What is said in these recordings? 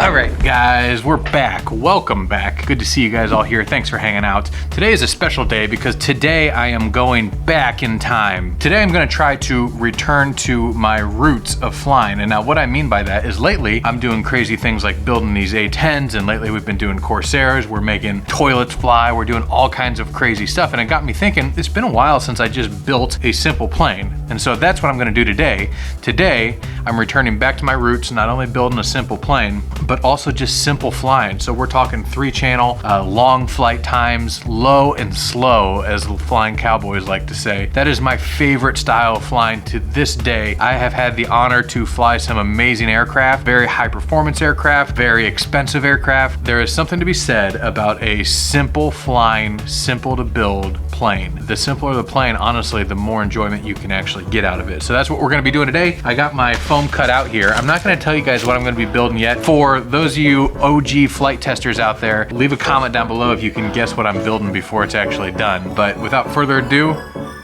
All right, guys, we're back. Welcome back. Good to see you guys all here. Thanks for hanging out. Today is a special day because today I am going back in time. Today I'm going to try to return to my roots of flying. And now what I mean by that is lately I'm doing crazy things like building these A-10s, and lately we've been doing Corsairs. We're making toilets fly. We're doing all kinds of crazy stuff. And it got me thinking, it's been a while since I just built a simple plane. And so that's what I'm going to do today. Today, I'm returning back to my roots, not only building a simple plane, but also just simple flying. So we're talking 3-channel, long flight times, low and slow, as the flying cowboys like to say. That is my favorite style of flying to this day. I have had the honor to fly some amazing aircraft, very high performance aircraft, very expensive aircraft. There is something to be said about a simple flying, simple to build plane. The simpler the plane, honestly, the more enjoyment you can actually get out of it. So that's what we're gonna be doing today. I got my foam cut out here. I'm not gonna tell you guys what I'm gonna be building yet. For those of you OG flight testers out there, leave a comment down below if you can guess what I'm building before it's actually done. But without further ado,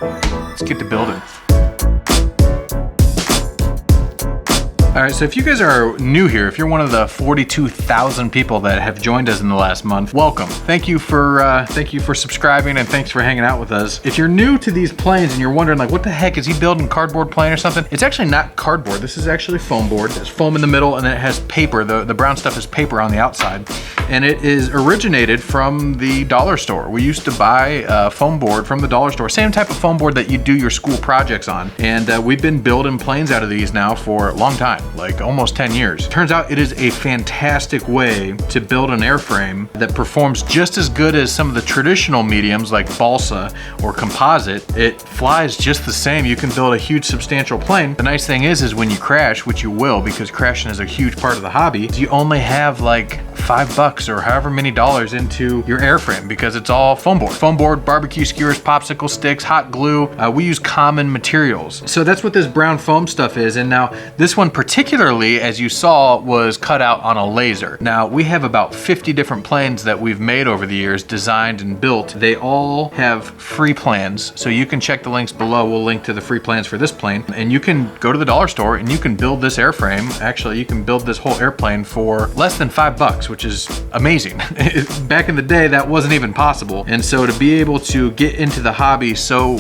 let's get to building. All right, so if you guys are new here, if you're one of the 42,000 people that have joined us in the last month, welcome. Thank you for subscribing, and thanks for hanging out with us. If you're new to these planes and you're wondering like, what the heck, is he building cardboard plane or something? It's actually not cardboard. This is actually foam board. There's foam in the middle, and then it has paper. The brown stuff is paper on the outside, and it is originated from the dollar store. We used to buy foam board from the dollar store, same type of foam board that you do your school projects on, and we've been building planes out of these now for a long time. Like almost 10 years. Turns out it is a fantastic way to build an airframe that performs just as good as some of the traditional mediums like balsa or composite. It flies just the same. You can build a huge substantial plane. The nice thing is when you crash, which you will because crashing is a huge part of the hobby, you only have like $5 or however many dollars into your airframe because it's all foam board. Foam board, barbecue skewers, popsicle sticks, hot glue. We use common materials. So that's what this brown foam stuff is. And now this one particularly, as you saw, was cut out on a laser. Now we have about 50 different planes that we've made over the years, designed and built. They all have free plans. So you can check the links below. We'll link to the free plans for this plane. And you can go to the dollar store and you can build this airframe. Actually, you can build this whole airplane for less than $5, which is amazing. Back in the day, that wasn't even possible. And so to be able to get into the hobby so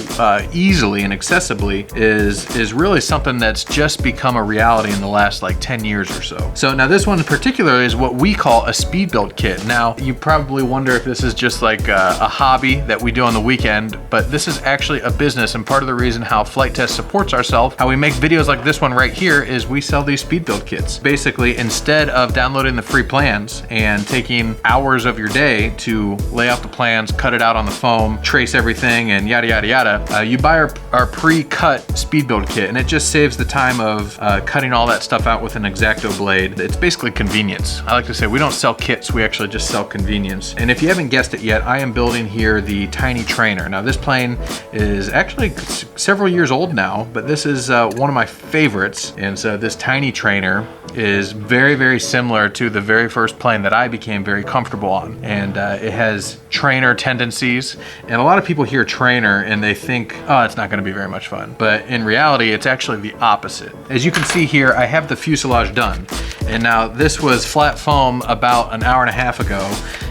easily and accessibly is really something that's just become a reality in the last like 10 years or so. So now this one in particular is what we call a speed build kit. Now you probably wonder if this is just like a hobby that we do on the weekend, but this is actually a business, and part of the reason how Flite Test supports ourselves, how we make videos like this one right here, is we sell these speed build kits. Basically, instead of downloading the free plans and taking hours of your day to lay out the plans, cut it out on the foam, trace everything, and yada yada yada, you buy our pre-cut speed build kit, and it just saves the time of cutting all that stuff out with an X-Acto blade. It's basically convenience. I like to say we don't sell kits, we actually just sell convenience. And if you haven't guessed it yet, I am building here the Tiny Trainer. Now this plane is actually several years old now, but this is one of my favorites. And so this Tiny Trainer is very, very similar to the very first plane that I became very comfortable on. And it has trainer tendencies. And a lot of people hear trainer and they think, oh, it's not gonna be very much fun. But in reality, it's actually the opposite. As you can see here, I have the fuselage done. And now this was flat foam about an hour and a half ago.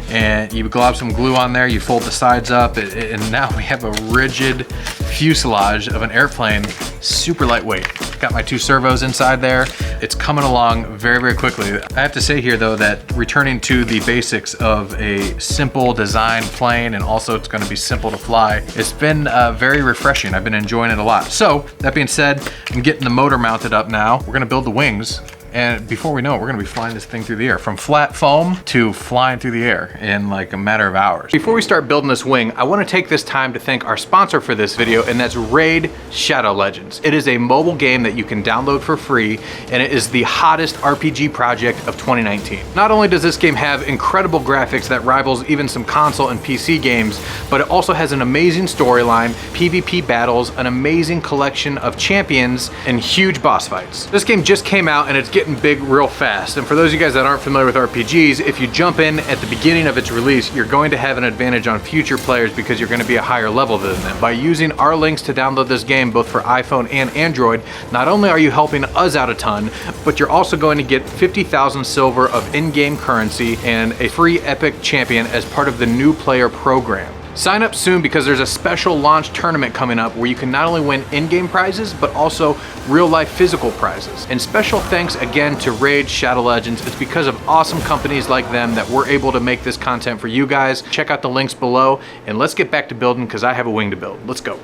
And you glob some glue on there, you fold the sides up, and now we have a rigid fuselage of an airplane, super lightweight. Got my 2 servos inside there. It's coming along very, very quickly. I have to say here though that returning to the basics of a simple design plane, and also it's gonna be simple to fly, it's been very refreshing. I've been enjoying it a lot. So that being said, I'm getting the motor mounted up now. We're gonna build the wings. And before we know it, we're gonna be flying this thing through the air, from flat foam to flying through the air in like a matter of hours. Before we start building this wing, I wanna take this time to thank our sponsor for this video, and that's Raid Shadow Legends. It is a mobile game that you can download for free, and it is the hottest RPG project of 2019. Not only does this game have incredible graphics that rivals even some console and PC games, but it also has an amazing storyline, PvP battles, an amazing collection of champions, and huge boss fights. This game just came out and it's getting big real fast. And for those of you guys that aren't familiar with RPGs, if you jump in at the beginning of its release, you're going to have an advantage on future players because you're going to be a higher level than them. By using our are links to download this game both for iPhone and Android. Not only are you helping us out a ton, but you're also going to get 50,000 silver of in-game currency and a free Epic Champion as part of the new player program. Sign up soon because there's a special launch tournament coming up where you can not only win in-game prizes, but also real-life physical prizes. And special thanks again to Rage Shadow Legends. It's because of awesome companies like them that we're able to make this content for you guys. Check out the links below, and let's get back to building because I have a wing to build. Let's go.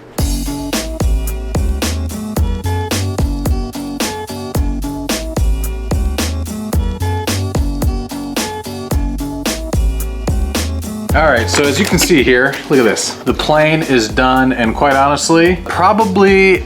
All right, so as you can see here, look at this. The plane is done, and quite honestly, probably,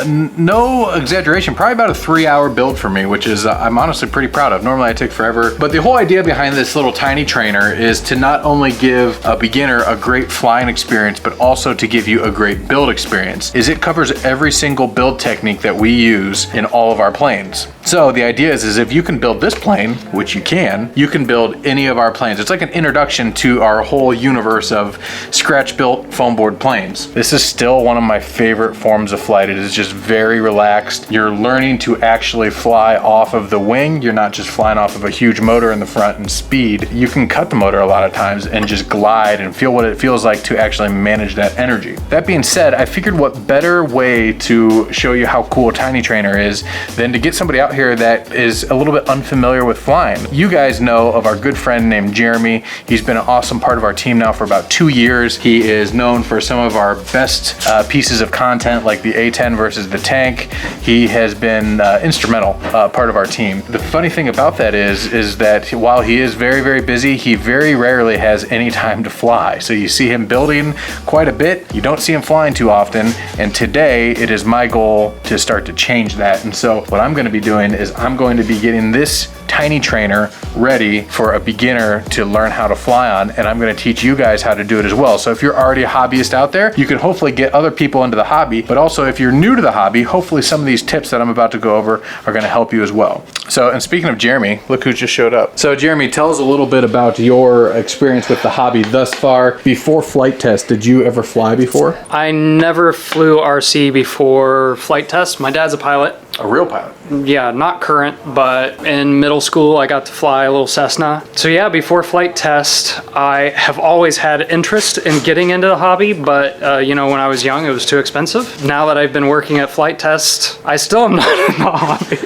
no exaggeration, probably about a 3-hour build for me, which is, I'm honestly pretty proud of. Normally I take forever, but the whole idea behind this little tiny trainer is to not only give a beginner a great flying experience, but also to give you a great build experience, is it covers every single build technique that we use in all of our planes. So the idea is if you can build this plane, which you can build any of our planes. It's like an introduction to our whole universe of scratch-built foam board planes. This is still one of my favorite forms of flight. It is just very relaxed. You're learning to actually fly off of the wing. You're not just flying off of a huge motor in the front and speed. You can cut the motor a lot of times and just glide and feel what it feels like to actually manage that energy. That being said, I figured what better way to show you how cool Tiny Trainer is than to get somebody out here that is a little bit unfamiliar with flying. You guys know of our good friend named Jeremy. He's been an awesome part of our team now for about 2 years. He is known for some of our best pieces of content like the A-10 versus the tank. He has been instrumental part of our team. The funny thing about that is that while he is very, very busy, he very rarely has any time to fly. So you see him building quite a bit. You don't see him flying too often. And today it is my goal to start to change that. And so what I'm going to be doing is I'm going to be getting this Tiny Trainer ready for a beginner to learn how to fly on, and I'm going to teach you guys how to do it as well. So if you're already a hobbyist out there, you can hopefully get other people into the hobby, but also if you're new to the hobby, hopefully some of these tips that I'm about to go over are going to help you as well. So, and speaking of Jeremy, look who just showed up. So Jeremy, tell us a little bit about your experience with the hobby thus far. Before Flite Test, did you ever fly before? I never flew RC before Flite Test. My dad's a pilot. A real pilot? Yeah, not current, but in middle school I got to fly a little Cessna. So yeah, before Flite Test, I have always had interest in getting into the hobby, but you know, when I was young, it was too expensive. Now that I've been working at Flite Test, I still am not in the hobby.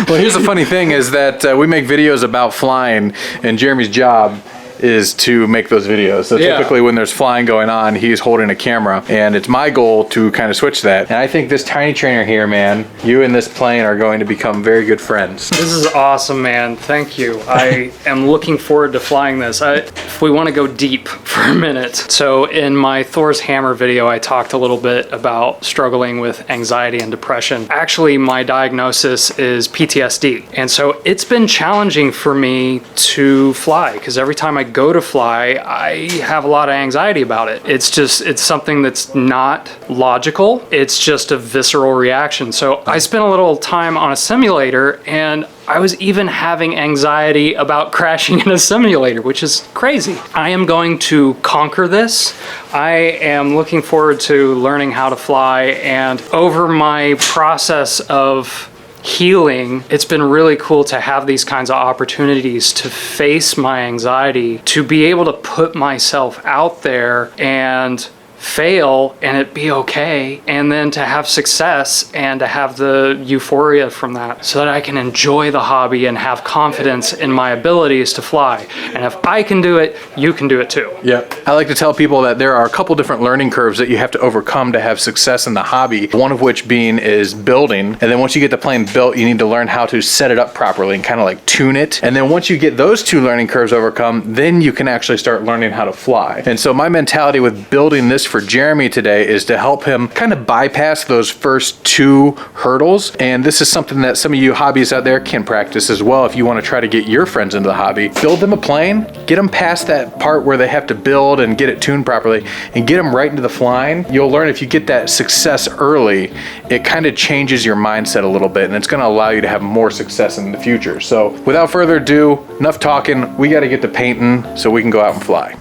Well, here's the funny thing is that we make videos about flying, and Jeremy's job is to make those videos. So typically when there's flying going on, he's holding a camera, and it's my goal to kind of switch that. And I think this Tiny Trainer here, man, you and this plane are going to become very good friends. This is awesome, man. Thank you. I am looking forward to flying this. If we want to go deep for a minute. So in my Thor's Hammer video, I talked a little bit about struggling with anxiety and depression. Actually, my diagnosis is PTSD. And so it's been challenging for me to fly because every time I go to fly, I have a lot of anxiety about it. It's something that's not logical. It's just a visceral reaction. So I spent a little time on a simulator, and I was even having anxiety about crashing in a simulator, which is crazy. I am going to conquer this. I am looking forward to learning how to fly, and over my process of healing, it's been really cool to have these kinds of opportunities to face my anxiety, to be able to put myself out there and fail and it be okay, and then to have success and to have the euphoria from that so that I can enjoy the hobby and have confidence in my abilities to fly. And if I can do it, you can do it too. Yep. I like to tell people that there are a couple different learning curves that you have to overcome to have success in the hobby, one of which being is building. And then once you get the plane built, you need to learn how to set it up properly and kind of like tune it. And then once you get those two learning curves overcome, then you can actually start learning how to fly. And so my mentality with building this for Jeremy today is to help him kind of bypass those first two hurdles. And this is something that some of you hobbyists out there can practice as well if you want to try to get your friends into the hobby. Build them a plane, get them past that part where they have to build and get it tuned properly, and get them right into the flying. You'll learn if you get that success early, it kind of changes your mindset a little bit, and it's going to allow you to have more success in the future. So without further ado, enough talking, we got to get to painting so we can go out and fly.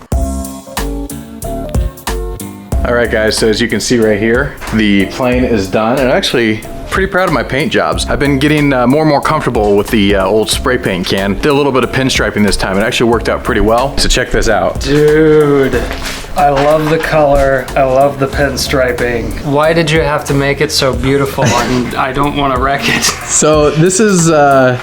All right, guys, so as you can see right here, the plane is done, and actually pretty proud of my paint jobs. I've been getting more and more comfortable with the old spray paint can. Did a little bit of pinstriping this time. It actually worked out pretty well. So check this out. Dude, I love the color. I love the pinstriping. Why did you have to make it so beautiful? I don't want to wreck it. So this is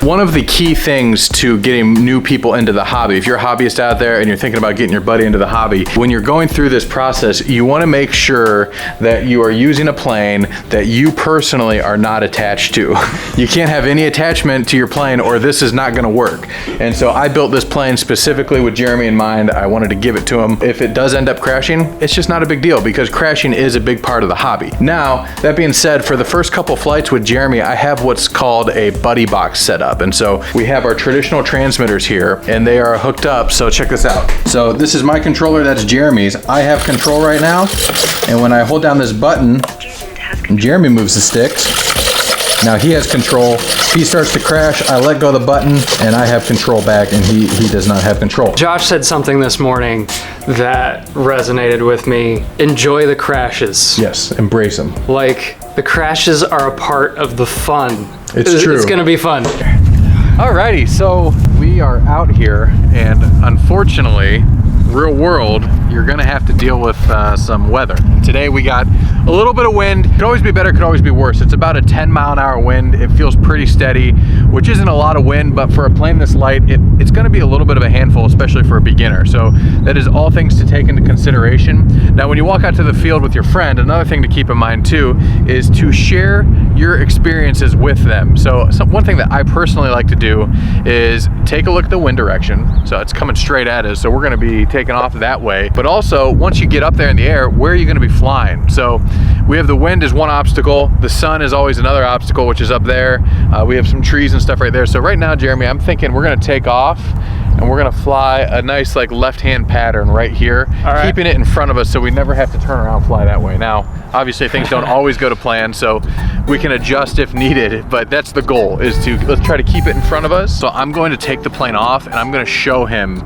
one of the key things to getting new people into the hobby. If you're a hobbyist out there and you're thinking about getting your buddy into the hobby, when you're going through this process, you want to make sure that you are using a plane that you personally are not attached to. You can't have any attachment to your plane or this is not going to work. And so I built this plane specifically with Jeremy in mind. I wanted to give it to him. If it does end up crashing, it's just not a big deal because crashing is a big part of the hobby. Now, that being said, for the first couple flights with Jeremy, I have what's called a buddy box set up. And so we have our traditional transmitters here and they are hooked up. So check this out. So this is my controller, that's Jeremy's. I have control right now. And when I hold down this button, Jeremy moves the sticks. Now he has control. He starts to crash, I let go of the button, and I have control back, and he does not have control. Josh said something this morning that resonated with me. Enjoy the crashes. Yes, embrace them. Like, the crashes are a part of the fun. It's true. It's gonna be fun. Alrighty, so we are out here, and unfortunately, real world, you're gonna have to deal with some weather. Today we got a little bit of wind. Could always be better, could always be worse. It's about a 10-mile-an-hour wind. It feels pretty steady, which isn't a lot of wind, but for a plane this light, it's gonna be a little bit of a handful, especially for a beginner. So that is all things to take into consideration. Now, when you walk out to the field with your friend, another thing to keep in mind too, is to share your experiences with them. So one thing that I personally like to do is take a look at the wind direction. So it's coming straight at us, so we're gonna be taking off that way. But also, once you get up there in the air, where are you gonna be flying? So we have the wind is one obstacle, the sun is always another obstacle, which is up there. We have some trees and stuff right there. So right now, Jeremy, I'm thinking we're gonna take off and we're gonna fly a nice like left-hand pattern right here, keeping it in front of us so we never have to turn around and fly that way. Now, obviously things don't always go to plan, so we can adjust if needed, but that's the goal, is to let's try to keep it in front of us. So I'm going to take the plane off and I'm gonna show him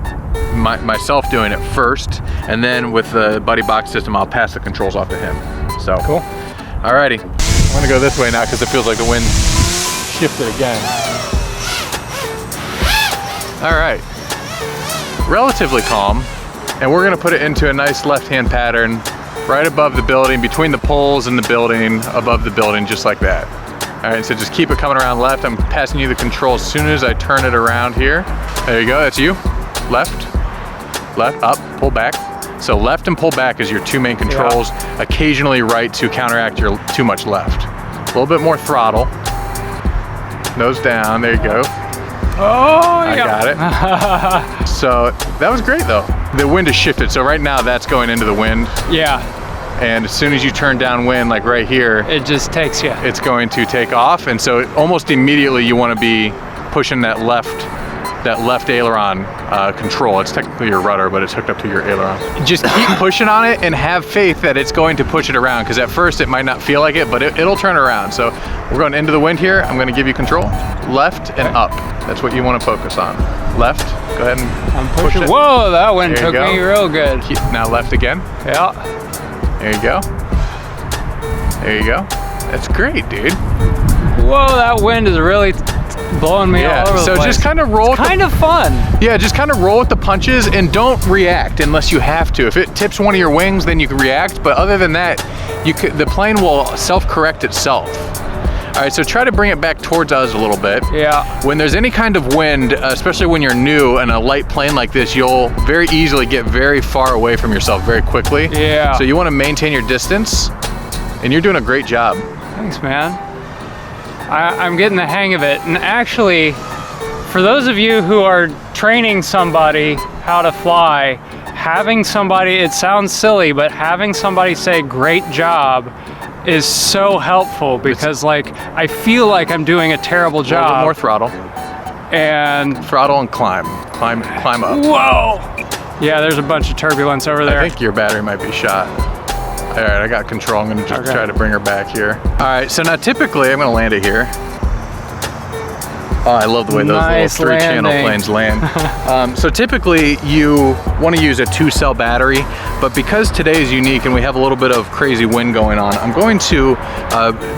myself doing it first, and then with the buddy box system, I'll pass the controls off to him. So cool. Alrighty, I'm gonna go this way now because it feels like the wind shifted again. All right, relatively calm, and we're gonna put it into a nice left-hand pattern right above the building, between the poles and the building, above the building, just like that. All right, so just keep it coming around left. I'm passing you the control as soon as I turn it around here. There you go, that's you. Left, left, up, pull back. So left and pull back is your two main controls. Yeah. Occasionally right to counteract your too much left. A little bit more throttle. Nose down, there you go. Oh, I got it. So that was great though. The wind has shifted, so right now that's going into the wind. Yeah. And as soon as you turn downwind, like right here, it just takes you. It's going to take off, and so almost immediately you want to be pushing that left aileron control. It's technically your rudder, but it's hooked up to your aileron. Just keep pushing on it and have faith that it's going to push it around, because at first it might not feel like it, but it'll turn around. So we're going into the wind here. I'm going to give you control. Left and up. That's what you want to focus on. Left. Go ahead and push it. Whoa, that one took me real good. Now left again. Yeah. There you go. There you go. That's great, dude. Whoa, that wind is really blowing me all over the place. So just kind of roll. It's kind of fun. Yeah, just kind of roll with the punches and don't react unless you have to. If it tips one of your wings, then you can react. But other than that, the plane will self-correct itself. All right, so try to bring it back towards us a little bit. Yeah. When there's any kind of wind, especially when you're new in a light plane like this, you'll very easily get very far away from yourself very quickly. Yeah. So you want to maintain your distance, and you're doing a great job. Thanks, man. I'm getting the hang of it. And actually, for those of you who are training somebody how to fly, having somebody, it sounds silly, but having somebody say great job is so helpful, because like I feel like I'm doing a terrible job. A little more throttle. And throttle and climb up. Whoa! Yeah, there's a bunch of turbulence over there. I think your battery might be shot. All right, I got control. I'm gonna just try to bring her back here. All right, so now typically I'm gonna land it here. Oh, I love the way those Nice little 3-channel landing. planes land. So typically you want to use a 2-cell battery, but because today is unique and we have a little bit of crazy wind going on, I'm going to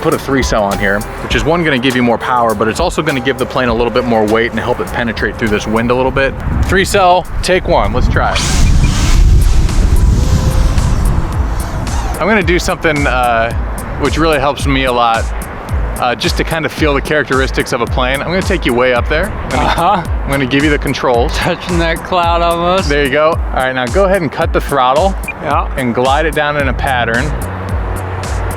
put a 3-cell on here, which is one, going to give you more power, but it's also going to give the plane a little bit more weight and help it penetrate through this wind a little bit. 3-cell, take one. Let's try it. I'm going to do something which really helps me a lot. Just to kind of feel the characteristics of a plane. I'm gonna take you way up there. I'm gonna give you the controls. Touching that cloud almost. There you go. All right, now go ahead and cut the throttle. Yeah. And glide it down in a pattern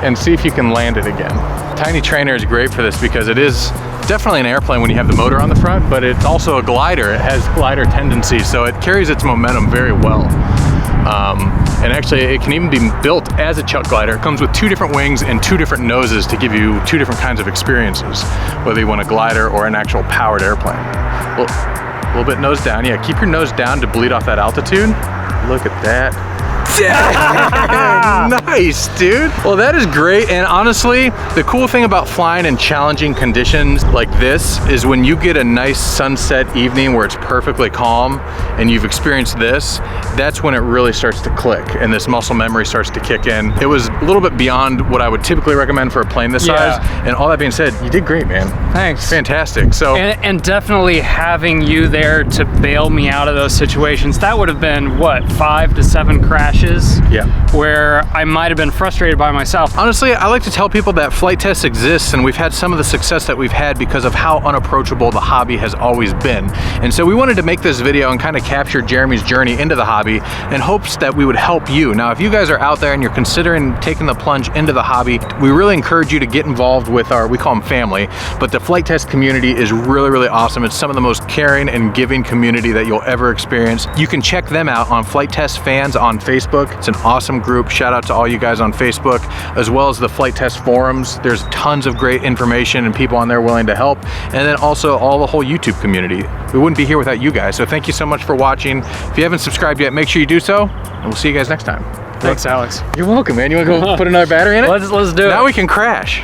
and see if you can land it again. Tiny Trainer is great for this because it is definitely an airplane when you have the motor on the front, but it's also a glider. It has glider tendencies, so it carries its momentum very well. And actually it can even be built as a chuck glider. It comes with 2 different wings and 2 different noses to give you 2 different kinds of experiences, whether you want a glider or an actual powered airplane. Well, a little bit nose down. Yeah, keep your nose down to bleed off that altitude. Look at that. Nice, dude. Well, that is great. And honestly, the cool thing about flying in challenging conditions like this is when you get a nice sunset evening where it's perfectly calm and you've experienced this, that's when it really starts to click and this muscle memory starts to kick in. It was a little bit beyond what I would typically recommend for a plane this size. And all that being said, you did great, man. Thanks. Fantastic. So and definitely having you there to bail me out of those situations, that would have been what, 5 to 7 crashes? Yeah. Where I might have been frustrated by myself. Honestly, I like to tell people that Flite Test exists and we've had some of the success that we've had because of how unapproachable the hobby has always been. And so we wanted to make this video and kind of capture Jeremy's journey into the hobby in hopes that we would help you. Now, if you guys are out there and you're considering taking the plunge into the hobby, we really encourage you to get involved with our, we call them family, but the Flite Test community is really, really awesome. It's some of the most caring and giving community that you'll ever experience. You can check them out on Flite Test Fans on Facebook. It's an awesome group. Shout out to all you guys on Facebook, as well as the Flite Test forums. There's tons of great information and people on there willing to help. And then also all the whole YouTube community. We wouldn't be here without you guys. So thank you so much for watching. If you haven't subscribed yet, make sure you do so, and we'll see you guys next time. Thanks, Alex. You're welcome, man. You want to go put another battery in it? Let's do it. Now we can crash.